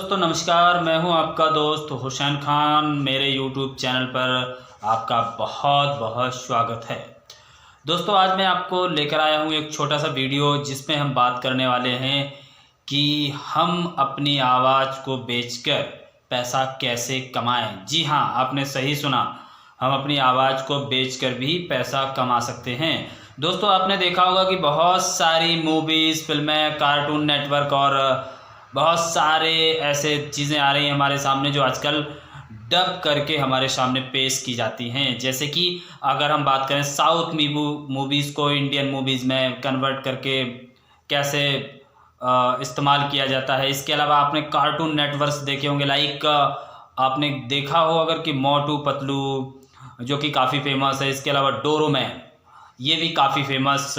दोस्तों नमस्कार। मैं हूं आपका दोस्त हुसैन खान। मेरे YouTube चैनल पर आपका बहुत बहुत स्वागत है। दोस्तों आज मैं आपको लेकर आया हूं एक छोटा सा वीडियो जिसमें हम बात करने वाले हैं कि हम अपनी आवाज़ को बेचकर पैसा कैसे कमाएं। जी हाँ, आपने सही सुना, हम अपनी आवाज़ को बेचकर भी पैसा कमा सकते हैं। दोस्तों आपने देखा होगा कि बहुत सारी मूवीज़, फिल्में, कार्टून नेटवर्क और बहुत सारे ऐसे चीज़ें आ रही हैं हमारे सामने जो आजकल डब करके हमारे सामने पेश की जाती हैं। जैसे कि अगर हम बात करें साउथ मूवीज़ को इंडियन मूवीज़ में कन्वर्ट करके कैसे इस्तेमाल किया जाता है। इसके अलावा आपने कार्टून नेटवर्क्स देखे होंगे, लाइक आपने देखा हो अगर कि मोटू पतलू जो कि काफ़ी फेमस है। इसके अलावा डोरेमोन, ये भी काफ़ी फेमस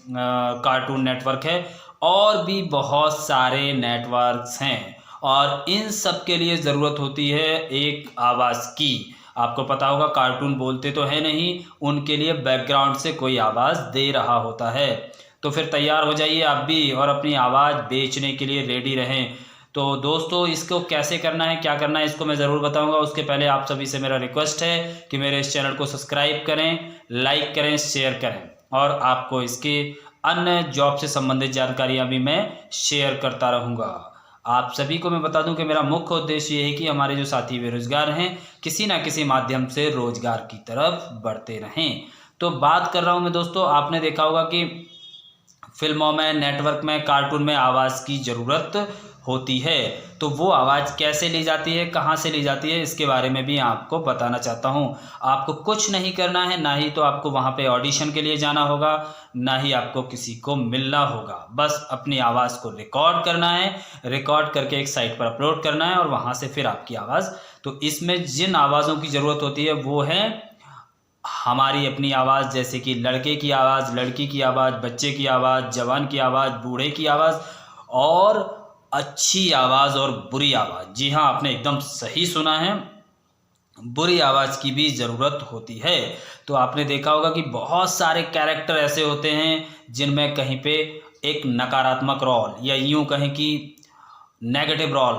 कार्टून नेटवर्क है। और भी बहुत सारे नेटवर्क्स हैं और इन सब के लिए ज़रूरत होती है एक आवाज़ की। आपको पता होगा कार्टून बोलते तो है नहीं, उनके लिए बैकग्राउंड से कोई आवाज़ दे रहा होता है। तो फिर तैयार हो जाइए आप भी और अपनी आवाज़ बेचने के लिए रेडी रहें। तो दोस्तों इसको कैसे करना है, क्या करना है, इसको मैं ज़रूर बताऊंगा। उसके पहले आप सभी से मेरा रिक्वेस्ट है कि मेरे इस चैनल को सब्सक्राइब करें, लाइक करें, शेयर करें और आपको इसके अन्य जॉब से संबंधित जानकारियां भी मैं शेयर करता रहूँगा। आप सभी को मैं बता दूं कि मेरा मुख्य उद्देश्य ये है कि हमारे जो साथी बेरोजगार हैं किसी ना किसी माध्यम से रोजगार की तरफ बढ़ते रहें। तो बात कर रहा हूं मैं दोस्तों, आपने देखा होगा कि फिल्मों में, नेटवर्क में, कार्टून में आवाज़ की ज़रूरत होती है। तो वो आवाज़ कैसे ली जाती है, कहाँ से ली जाती है, इसके बारे में भी आपको बताना चाहता हूँ। आपको कुछ नहीं करना है, ना ही तो आपको वहाँ पे ऑडिशन के लिए जाना होगा, ना ही आपको किसी को मिलना होगा। बस अपनी आवाज़ को रिकॉर्ड करना है, रिकॉर्ड करके एक साइट पर अपलोड करना है और वहाँ से फिर आपकी आवाज़। तो इसमें जिन आवाज़ों की ज़रूरत होती है वो है हमारी अपनी आवाज़, जैसे कि लड़के की आवाज़, लड़की की आवाज़, बच्चे की आवाज़, जवान की आवाज़, बूढ़े की आवाज़ और अच्छी आवाज़ और बुरी आवाज़। जी हाँ, आपने एकदम सही सुना है, बुरी आवाज़ की भी ज़रूरत होती है। तो आपने देखा होगा कि बहुत सारे कैरेक्टर ऐसे होते हैं जिनमें कहीं पे एक नकारात्मक रोल या यूँ कहें कि नेगेटिव रोल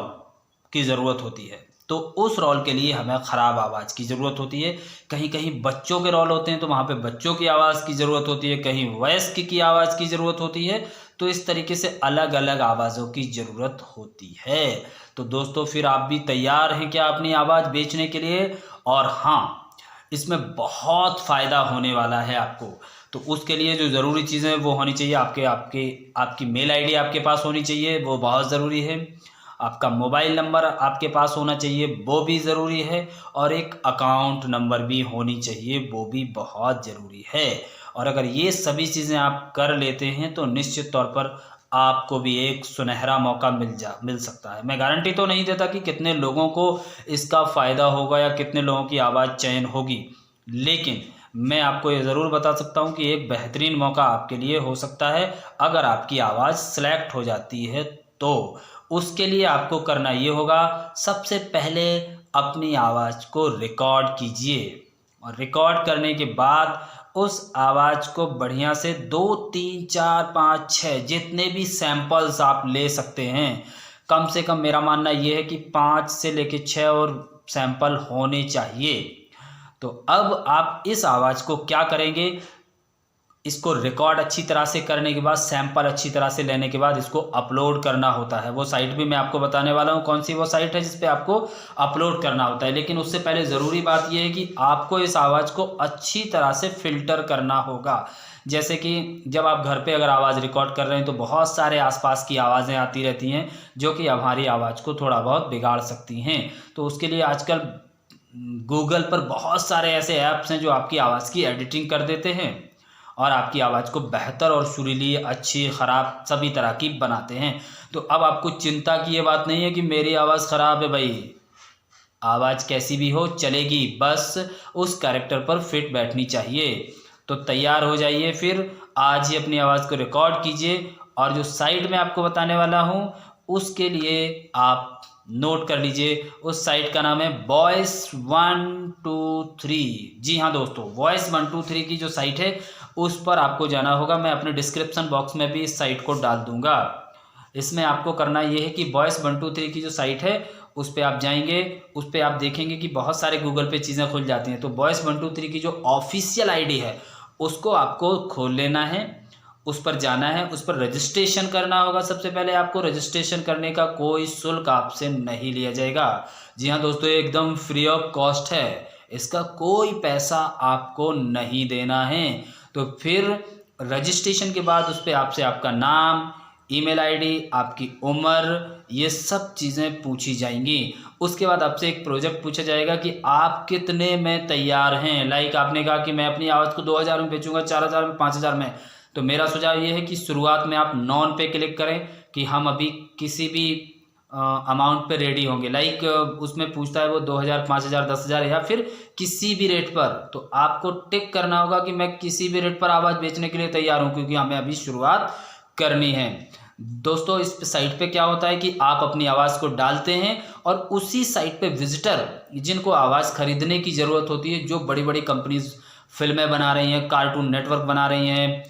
की ज़रूरत होती है। तो उस रोल के लिए हमें ख़राब आवाज़ की ज़रूरत होती है। कहीं कहीं बच्चों के रोल होते हैं तो वहाँ पे बच्चों की आवाज़ की ज़रूरत होती है, कहीं वयस्क की आवाज़ की ज़रूरत होती है। तो इस तरीके से अलग अलग आवाज़ों की ज़रूरत होती है। तो दोस्तों फिर आप भी तैयार हैं क्या अपनी आवाज़ बेचने के लिए? और हाँ, इसमें बहुत फ़ायदा होने वाला है आपको। तो उसके लिए जो ज़रूरी चीज़ें वो होनी चाहिए, आपकी मेल आईडी आपके पास होनी चाहिए, वो बहुत ज़रूरी है। आपका मोबाइल नंबर आपके पास होना चाहिए, वो भी ज़रूरी है। और एक अकाउंट नंबर भी होनी चाहिए, वो भी बहुत ज़रूरी है। और अगर ये सभी चीज़ें आप कर लेते हैं तो निश्चित तौर पर आपको भी एक सुनहरा मौका मिल सकता है। मैं गारंटी तो नहीं देता कि कितने लोगों को इसका फ़ायदा होगा या कितने लोगों की आवाज़ चयन होगी, लेकिन मैं आपको ये ज़रूर बता सकता हूँ कि एक बेहतरीन मौका आपके लिए हो सकता है अगर आपकी आवाज़ सेलेक्ट हो जाती है। तो उसके लिए आपको करना ये होगा, सबसे पहले अपनी आवाज़ को रिकॉर्ड कीजिए और रिकॉर्ड करने के बाद उस आवाज़ को बढ़िया से 2, 3, 4, 5, 6 जितने भी सैंपल्स आप ले सकते हैं। कम से कम मेरा मानना ये है कि 5 से लेके 6 और सैंपल होने चाहिए। तो अब आप इस आवाज़ को क्या करेंगे, इसको रिकॉर्ड अच्छी तरह से करने के बाद, सैंपल अच्छी तरह से लेने के बाद इसको अपलोड करना होता है। वो साइट भी मैं आपको बताने वाला हूँ कौन सी वो साइट है जिस पे आपको अपलोड करना होता है। लेकिन उससे पहले ज़रूरी बात यह है कि आपको इस आवाज़ को अच्छी तरह से फ़िल्टर करना होगा। जैसे कि जब आप घर पे अगर आवाज़ रिकॉर्ड कर रहे हैं तो बहुत सारे आसपास की आवाज़ें आती रहती हैं जो कि हमारी आवाज़ को थोड़ा बहुत बिगाड़ सकती हैं। तो उसके लिए आजकल गूगल पर बहुत सारे ऐसे ऐप्स हैं जो आपकी आवाज़ की एडिटिंग कर देते हैं और आपकी आवाज़ को बेहतर और सुरीली, अच्छी, ख़राब सभी तरह की बनाते हैं। तो अब आपको चिंता की ये बात नहीं है कि मेरी आवाज़ ख़राब है। भाई, आवाज़ कैसी भी हो चलेगी, बस उस कैरेक्टर पर फिट बैठनी चाहिए। तो तैयार हो जाइए, फिर आज ही अपनी आवाज़ को रिकॉर्ड कीजिए। और जो साइट मैं आपको बताने वाला हूँ उसके लिए आप नोट कर लीजिए। उस साइट का नाम है Voice123। जी हाँ दोस्तों, Voice123 की जो साइट है उस पर आपको जाना होगा। मैं अपने डिस्क्रिप्शन बॉक्स में भी इस साइट को डाल दूंगा। इसमें आपको करना ये है कि वॉइस 123 की जो साइट है उस पर आप जाएंगे, उस पर आप देखेंगे कि बहुत सारे गूगल पे चीज़ें खुल जाती हैं। तो वॉइस 123 की जो ऑफिशियल आईडी है उसको आपको खोल लेना है, उस पर जाना है, उस पर रजिस्ट्रेशन करना होगा। सबसे पहले आपको रजिस्ट्रेशन करने का कोई शुल्क आपसे नहीं लिया जाएगा। जी हाँ दोस्तों, ये एकदम फ्री ऑफ कॉस्ट है, इसका कोई पैसा आपको नहीं देना है। तो फिर रजिस्ट्रेशन के बाद उस पर आपसे आपका नाम, ईमेल आईडी, आपकी उम्र, ये सब चीज़ें पूछी जाएंगी। उसके बाद आपसे एक प्रोजेक्ट पूछा जाएगा कि आप कितने में तैयार हैं। लाइक आपने कहा कि मैं अपनी आवाज़ को 2000 में बेचूंगा, 4000 में, 5000 में। तो मेरा सुझाव ये है कि शुरुआत में आप नॉन पे क्लिक करें कि हम अभी किसी भी अमाउंट पे रेडी होंगे। लाइक उसमें पूछता है वो 2000, 5000, 10,000 या फिर किसी भी रेट पर। तो आपको टिक करना होगा कि मैं किसी भी रेट पर आवाज़ बेचने के लिए तैयार हूँ, क्योंकि हमें अभी शुरुआत करनी है। दोस्तों इस साइट पे क्या होता है कि आप अपनी आवाज़ को डालते हैं और उसी साइट पे विजिटर जिनको आवाज़ खरीदने की ज़रूरत होती है, जो बड़ी बड़ी कंपनीज फिल्में बना रही हैं, कार्टून नेटवर्क बना रही हैं,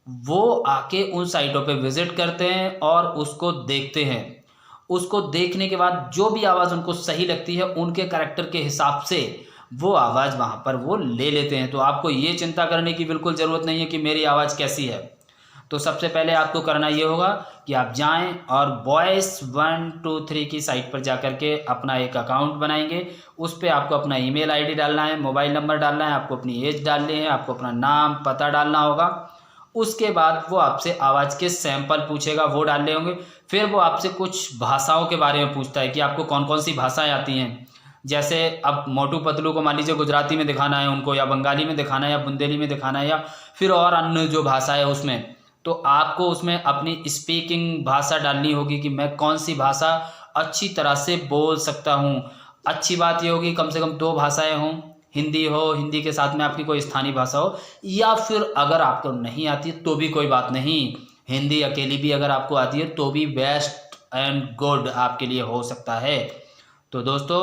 वो आके उन साइटों पे विजिट करते हैं और उसको देखते हैं। उसको देखने के बाद जो भी आवाज़ उनको सही लगती है उनके कैरेक्टर के हिसाब से वो आवाज़ वहाँ पर वो ले लेते हैं। तो आपको ये चिंता करने की बिल्कुल ज़रूरत नहीं है कि मेरी आवाज़ कैसी है। तो सबसे पहले आपको करना ये होगा कि आप जाएं और वॉइस 123 की साइट पर जाकर के अपना एक अकाउंट बनाएंगे। उस पर आपको अपना ईमेल आईडी डालना है, मोबाइल नंबर डालना है, आपको अपनी एज डालनी है, आपको अपना नाम पता डालना होगा। उसके बाद वो आपसे आवाज़ के सैंपल पूछेगा, वो डालने होंगे। फिर वो आपसे कुछ भाषाओं के बारे में पूछता है कि आपको कौन कौन सी भाषाएँ आती हैं। जैसे अब मोटू पतलू को मान लीजिए गुजराती में दिखाना है उनको, या बंगाली में दिखाना है, या बुंदेली में दिखाना है, या फिर और अन्य जो भाषा है उसमें। तो आपको उसमें अपनी स्पीकिंग भाषा डालनी होगी कि मैं कौन सी भाषा अच्छी तरह से बोल सकता हूँ। अच्छी बात ये होगी कम से कम 2 भाषाएं हों, हिंदी हो, हिंदी के साथ में आपकी कोई स्थानीय भाषा हो, या फिर अगर आपको नहीं आती तो भी कोई बात नहीं, हिंदी अकेली भी अगर आपको आती है तो भी बेस्ट एंड गुड आपके लिए हो सकता है। तो दोस्तों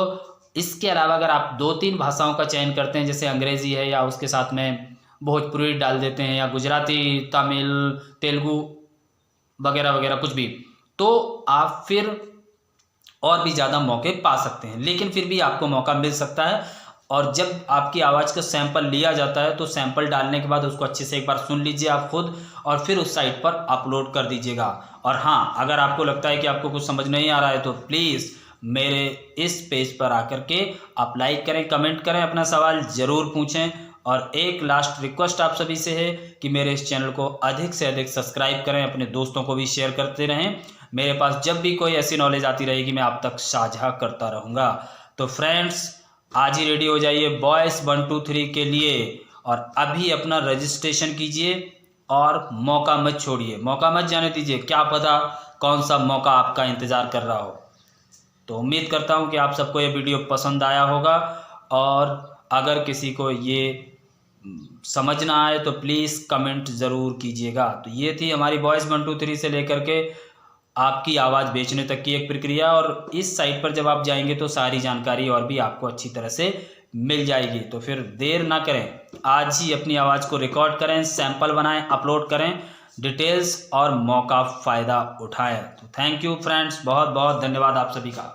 इसके अलावा अगर आप 2-3 भाषाओं का चयन करते हैं, जैसे अंग्रेज़ी है या उसके साथ में भोजपुरी डाल देते हैं, या गुजराती, तमिल, तेलुगु वगैरह वगैरह कुछ भी, तो आप फिर और भी ज़्यादा मौके पा सकते हैं। लेकिन फिर भी आपको मौका मिल सकता है। और जब आपकी आवाज़ का सैंपल लिया जाता है तो सैंपल डालने के बाद उसको अच्छे से एक बार सुन लीजिए आप खुद, और फिर उस साइट पर अपलोड कर दीजिएगा। और हाँ, अगर आपको लगता है कि आपको कुछ समझ नहीं आ रहा है तो प्लीज़ मेरे इस पेज पर आकर के आप लाइक करें, कमेंट करें, अपना सवाल ज़रूर पूछें। और एक लास्ट रिक्वेस्ट आप सभी से है कि मेरे इस चैनल को अधिक से अधिक सब्सक्राइब करें, अपने दोस्तों को भी शेयर करते रहें। मेरे पास जब भी कोई ऐसी नॉलेज आती रहेगी मैं आप तक साझा करता रहूँगा। तो फ्रेंड्स आज ही रेडी हो जाइए वॉइस 123 के लिए, और अभी अपना रजिस्ट्रेशन कीजिए और मौका मत छोड़िए, मौका मत जाने दीजिए, क्या पता कौन सा मौका आपका इंतज़ार कर रहा हो। तो उम्मीद करता हूँ कि आप सबको ये वीडियो पसंद आया होगा, और अगर किसी को ये समझ ना आए तो प्लीज़ कमेंट ज़रूर कीजिएगा। तो ये थी हमारी वॉइस 123 से लेकर के आपकी आवाज़ बेचने तक की एक प्रक्रिया, और इस साइट पर जब आप जाएंगे तो सारी जानकारी और भी आपको अच्छी तरह से मिल जाएगी। तो फिर देर ना करें, आज ही अपनी आवाज़ को रिकॉर्ड करें, सैंपल बनाएं, अपलोड करें, डिटेल्स और मौका फ़ायदा उठाएं। तो थैंक यू फ्रेंड्स, बहुत बहुत धन्यवाद आप सभी का।